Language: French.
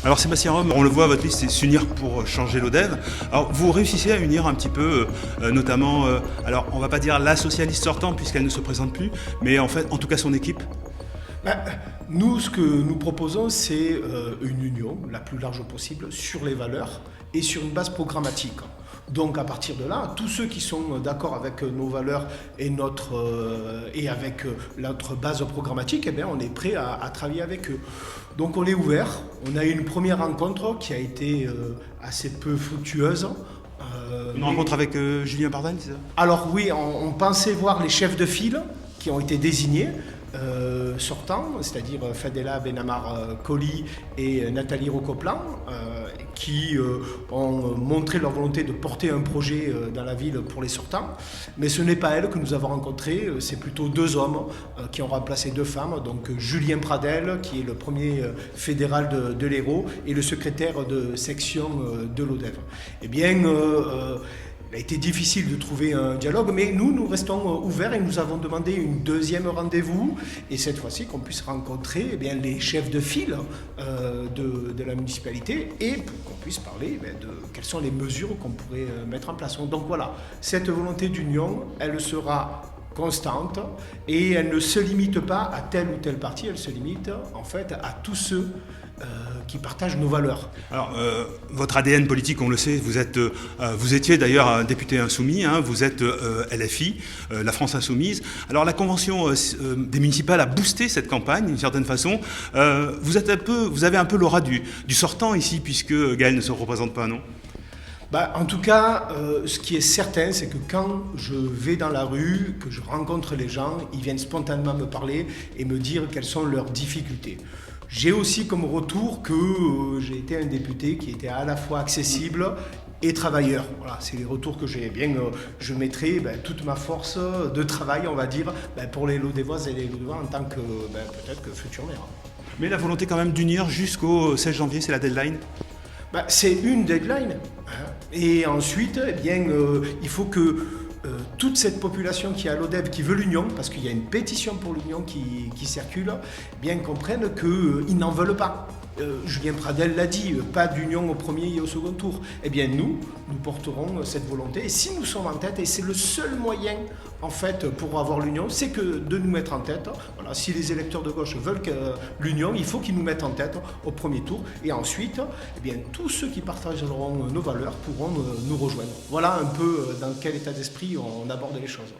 Alors Sébastien Rome, on le voit, votre liste c'est s'unir pour changer l'ODEV. Alors vous réussissez à unir un petit peu, notamment, alors on va pas dire la socialiste sortante puisqu'elle ne se présente plus, mais en fait, en tout cas son équipe. Ben, nous, ce que nous proposons, c'est une union la plus large possible sur les valeurs et sur une base programmatique. Donc à partir de là, tous ceux qui sont d'accord avec nos valeurs et, avec notre base programmatique, eh bien, on est prêt à travailler avec eux. Donc on est ouvert. On a eu une première rencontre qui a été assez peu fructueuse. Une rencontre avec Julien Pardal, c'est ça? Alors oui, on pensait voir les chefs de file qui ont été désignés. Sortants, c'est-à-dire Fadela Benamar Colli et Nathalie Rocoplan, qui ont montré leur volonté de porter un projet dans la ville pour les sortants. Mais ce n'est pas elles que nous avons rencontrées, c'est plutôt deux hommes qui ont remplacé deux femmes, donc Julien Pradel, qui est le premier fédéral de l'Hérault, et le secrétaire de section de l'ODEV. Eh bien, il a été difficile de trouver un dialogue, mais nous restons ouverts et nous avons demandé une deuxième rendez-vous, et cette fois-ci qu'on puisse rencontrer les chefs de file de la municipalité et qu'on puisse parler de quelles sont les mesures qu'on pourrait mettre en place. Donc voilà, cette volonté d'union, elle sera constante et elle ne se limite pas à tel ou tel parti, elle se limite en fait à tous ceux qui partagent nos valeurs. Alors, votre ADN politique, on le sait, vous étiez d'ailleurs un député insoumis, hein, vous êtes LFI, la France Insoumise. Alors, la convention des municipales a boosté cette campagne, d'une certaine façon. Vous avez un peu l'aura du sortant ici, puisque Gaël ne se représente pas, non ? En tout cas, ce qui est certain, c'est que quand je vais dans la rue, que je rencontre les gens, ils viennent spontanément me parler et me dire quelles sont leurs difficultés. J'ai aussi comme retour que j'ai été un député qui était à la fois accessible et travailleur. Voilà, c'est les retours que j'ai. Je mettrai toute ma force de travail, on va dire, pour les Lodévoises et les Lodévois en tant que peut-être que futur maire. Mais la volonté quand même d'unir jusqu'au 16 janvier, c'est la deadline ? C'est une deadline. Et ensuite, il faut que toute cette population qui est à l'ODEV, qui veut l'union, parce qu'il y a une pétition pour l'union qui circule, comprenne qu'ils n'en veulent pas. Julien Pradel l'a dit, pas d'union au premier et au second tour. Nous porterons cette volonté. Et si nous sommes en tête, et c'est le seul moyen, en fait, pour avoir l'union, c'est que de nous mettre en tête. Voilà, si les électeurs de gauche veulent l'union, il faut qu'ils nous mettent en tête au premier tour. Et ensuite, tous ceux qui partageront nos valeurs pourront nous rejoindre. Voilà un peu dans quel état d'esprit on aborde les choses.